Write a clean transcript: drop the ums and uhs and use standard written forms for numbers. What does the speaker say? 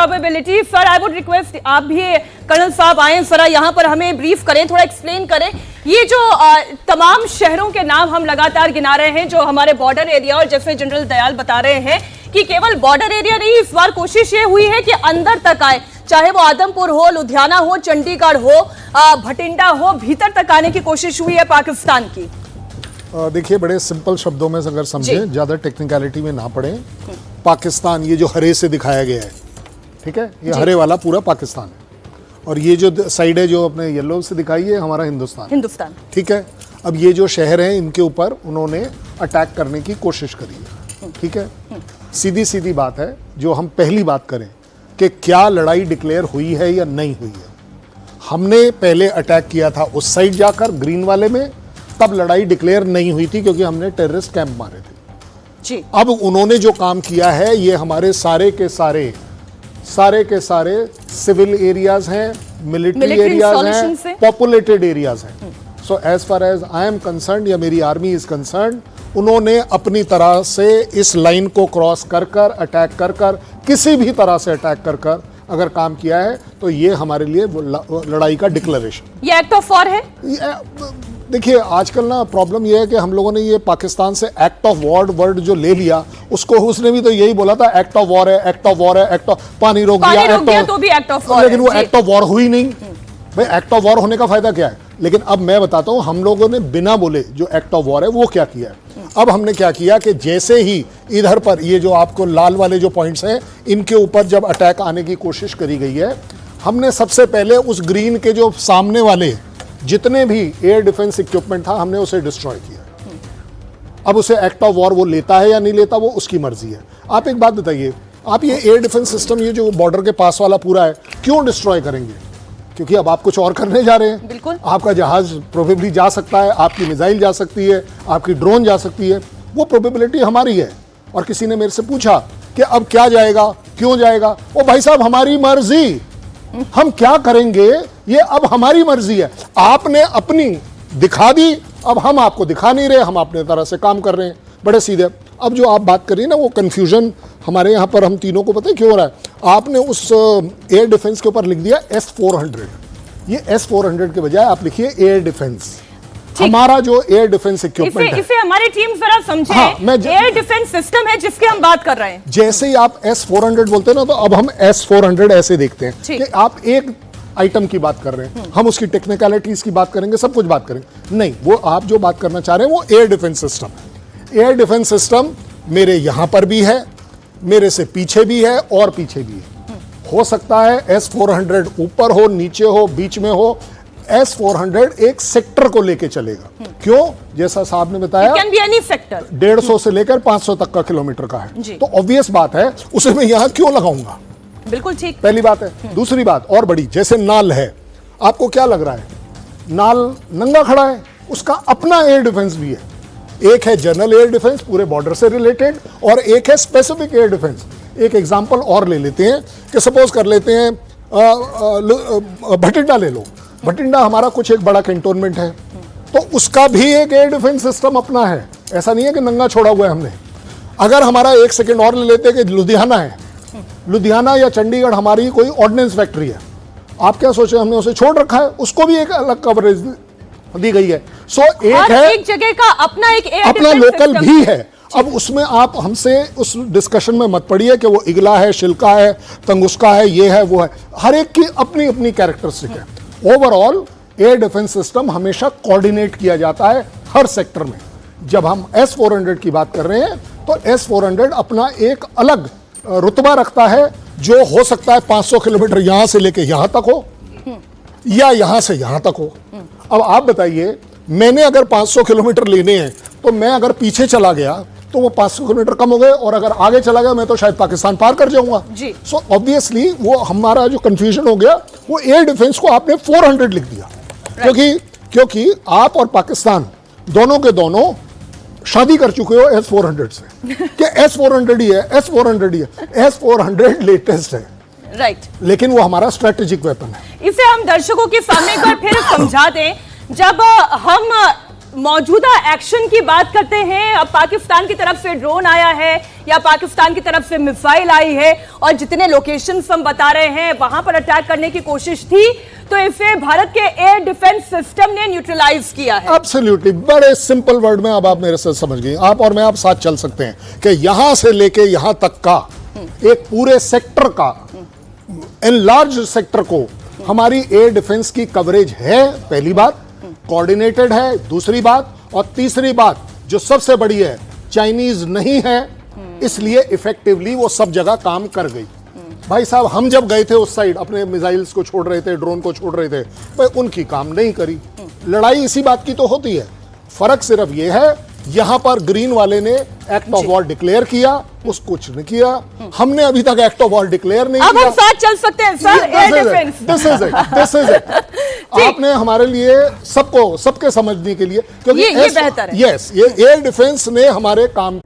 Probability. Sir I would request आप भी colonel साहब आए जरा यहाँ पर हमें ब्रीफ करें, थोड़ा एक्सप्लेन करें। ये जो तमाम शहरों के नाम हम लगातार गिना रहे हैं जो हमारे बॉर्डर एरिया, और जैसे जनरल दयाल बता रहे हैं कि केवल बॉर्डर एरिया नहीं, इस बार कोशिश ये हुई है कि अंदर तक आए, चाहे वो आदमपुर हो, लुधियाना हो, चंडीगढ़ हो, भटिंडा हो, भीतर तक आने की कोशिश हुई है पाकिस्तान की। देखिए, बड़े सिंपल शब्दों में अगर समझें, ज्यादा टेक्निकलिटी में ना पड़े। पाकिस्तान ये जो हरे से दिखाया गया है, ठीक है, ये हरे वाला पूरा पाकिस्तान है, और ये जो साइड है जो अपने येलो से दिखाई है हमारा हिंदुस्तान, ठीक है। अब ये जो शहर हैं इनके ऊपर उन्होंने अटैक करने की कोशिश करी है, ठीक है। सीधी सीधी बात है, जो हम पहली बात करें कि क्या लड़ाई डिक्लेयर हुई है या नहीं हुई है। हमने पहले अटैक किया था उस साइड जाकर ग्रीन वाले में, तब लड़ाई डिक्लेयर नहीं हुई थी क्योंकि हमने टेररिस्ट कैंप मारे थे जी। अब उन्होंने जो काम किया है ये हमारे सारे के सारे सिविल एरियाज हैं, मिलिट्री एरियाज हैं, पॉपुलेटेड एरियाज हैं। So as far as I am concern या मेरी आर्मी इज कंसर्न, उन्होंने अपनी तरह से इस लाइन को क्रॉस कर अटैक कर किसी भी तरह से अटैक कर अगर काम किया है तो ये हमारे लिए लड़ाई का डिक्लेरेशन, ये एक्ट ऑफ वॉर है। देखिए, आजकल ना प्रॉब्लम ये है कि हम लोगों ने ये पाकिस्तान से एक्ट ऑफ वॉर वर्ड जो ले लिया, उसको उसने भी तो यही बोला था एक्ट ऑफ वॉर है, एक्ट ऑफ वॉर है, एक्ट ऑफ पानी रोक दिया तो भी एक्ट ऑफ वॉर, लेकिन वो एक्ट ऑफ वॉर हुई नहीं। भाई, एक्ट ऑफ वॉर होने का फायदा क्या है? लेकिन अब मैं बताता हूं हम लोगों ने बिना बोले जो एक्ट ऑफ वॉर है वो क्या किया है। अब हमने क्या किया कि जैसे ही इधर पर ये जो आपको लाल वाले जो पॉइंट्स हैं इनके ऊपर जब अटैक आने की कोशिश करी गई है, हमने सबसे पहले उस ग्रीन के जो सामने वाले जितने भी एयर डिफेंस इक्विपमेंट था हमने उसे डिस्ट्रॉय किया। अब उसे एक्ट ऑफ वॉर वो लेता है या नहीं लेता वो उसकी मर्जी है। आप एक बात बताइए, आप ये एयर डिफेंस सिस्टम ये जो बॉर्डर के पास वाला पूरा है क्यों डिस्ट्रॉय करेंगे? क्योंकि अब आप कुछ और करने जा रहे हैं। बिल्कुल। आपका जहाज प्रोबेबली जा सकता है, आपकी मिसाइल जा सकती है, आपकी ड्रोन जा सकती है, वो प्रोबेबिलिटी हमारी है। और किसी ने मेरे से पूछा कि अब क्या जाएगा, क्यों जाएगा? ओ भाई साहब, हमारी मर्जी, हम क्या करेंगे ये अब हमारी मर्जी है। आपने अपनी दिखा दी, अब हम आपको दिखा नहीं रहे, हम अपने तरह से काम कर रहे हैं, बड़े सीधे। अब जो आप बात करिए ना, वो कंफ्यूजन हमारे यहाँ पर हम तीनों को पता है क्यों हो रहा है। आपने उस एयर डिफेंस के ऊपर लिख दिया S-400, ये S-400 के बजाय आप लिखिए एयर डिफेंस। हमारा जो एयर डिफेंस इक्विपमेंट है, इसे हमारी टीम जरा समझे। एयर डिफेंस सिस्टम है जिसकी हम बात कर रहे हैं। जैसे ही आप S-400 बोलते हैं ना, तो अब हम S-400 ऐसे देखते हैं कि आप एक आइटम की बात कर रहे हैं, हम उसकी टेक्निकलिटीज की बात करेंगे, सब कुछ बात करेंगे। नहीं, वो आप जो बात करना चाह रहे हैं वो एयर डिफेंस सिस्टम है। एयर डिफेंस सिस्टम मेरे यहां पर भी है, मेरे से पीछे भी है और पीछे भी है। हो सकता है S-400 ऊपर हो, नीचे हो, बीच में हो। S-400 एक सेक्टर को लेके चलेगा। क्यों? जैसा साहब ने बताया, 150 से लेकर 500 तक का किलोमीटर का है, तो ऑब्वियस बात है उसे मैं यहां क्यों लगाऊंगा। बिल्कुल ठीक, पहली बात है। दूसरी बात और बड़ी, जैसे नाल है, आपको क्या लग रहा है? नाल नंगा खड़ा है, उसका अपना एयर डिफेंस भी है। एक है जनरल एयर डिफेंस पूरे बॉर्डर से रिलेटेड, और एक है स्पेसिफिक एयर डिफेंस। एक एग्जांपल और ले लेते हैं कि सपोज कर लेते हैं भटिंडा ले लो। भटिंडा हमारा कुछ एक बड़ा कैंटोनमेंट है, तो उसका भी एक एयर डिफेंस सिस्टम अपना है। ऐसा नहीं है कि नंगा छोड़ा हुआ है हमने। अगर हमारा एक सेकेंड और ले लेते हैं कि लुधियाना है, लुधियाना या चंडीगढ़ हमारी कोई ऑर्डिनेंस फैक्ट्री है, आप क्या सोचे हमने उसे छोड़ रखा है? उसको भी एक अलग कवरेज दी गई है। सो एक है, एक जगह का अपना एक एयर अपना लोकल भी है। अब उसमें आप हमसे उस डिस्कशन में मत पड़िए कि वो इगला है, शिल्का है, तंगुस्का है, ये है, वो है। हर एक की अपनी अपनी कैरेक्टरिस्टिक है। ओवरऑल एयर डिफेंस सिस्टम हमेशा कोऑर्डिनेट किया जाता है हर सेक्टर में। जब हम S-400 की बात कर रहे हैं तो S-400 अपना एक अलग रुतबा रखता है, जो हो सकता है 500 किलोमीटर यहां से लेके यहां तक हो या यहां से यहां तक हो। अब आप बताइए, मैंने अगर 500 किलोमीटर लेने हैं तो मैं अगर पीछे चला गया तो वो 500 किलोमीटर कम हो गए, और अगर आगे चला गया मैं तो शायद पाकिस्तान पार कर जाऊंगा। सो ऑब्वियसली वो हमारा जो कंफ्यूजन हो गया, वो एयर डिफेंस को आपने 400 लिख दिया। क्योंकि आप और पाकिस्तान दोनों के दोनों शादी कर चुके हो S-400 से कि S-400 ही है, S-400 ही है। S-400 लेटेस्ट है, राइट, लेकिन वो हमारा स्ट्रेटेजिक वेपन है। इसे हम दर्शकों के सामने एक बार फिर समझा दें। जब हम मौजूदा एक्शन की बात करते हैं। अब पाकिस्तान की तरफ से ड्रोन आया है या पाकिस्तान की तरफ से मिसाइल आई है और जितने लोकेशंस हम बता रहे हैं वहां पर अटैक करने की कोशिश थी, तो इसे भारत के एयर डिफेंस सिस्टम ने न्यूट्रलाइज किया है। एब्सोल्युटली, बड़े सिंपल वर्ड में अब आप मेरे से समझ गए। आप और मैं आप साथ चल सकते हैं कि यहां से लेके यहां तक का एक पूरे सेक्टर का, इन लार्ज सेक्टर को हमारी एयर डिफेंस की कवरेज है। पहली बात कोऑर्डिनेटेड है, दूसरी बात, और तीसरी बात जो सबसे बड़ी है, चाइनीज नहीं है, इसलिए इफेक्टिवली वो सब जगह काम कर गई। भाई साहब, हम जब गए थे उस साइड, अपने मिसाइल्स को छोड़ रहे थे, ड्रोन को छोड़ रहे थे, भाई उनकी काम नहीं करी। लड़ाई इसी बात की तो होती है। फर्क सिर्फ ये है, यहां पर ग्रीन वाले ने एक्ट ऑफ वॉर डिक्लेयर किया, उस कुछ नहीं किया। हमने अभी तक एक्ट ऑफ वॉर डिक्लेयर नहीं अब किया। हम साथ चल सकते हैं sir, air defence. This is it. आपने हमारे लिए सबको, सबके समझने के लिए, क्योंकि ये बेहतर है। यस, ये एयर डिफेंस ने हमारे काम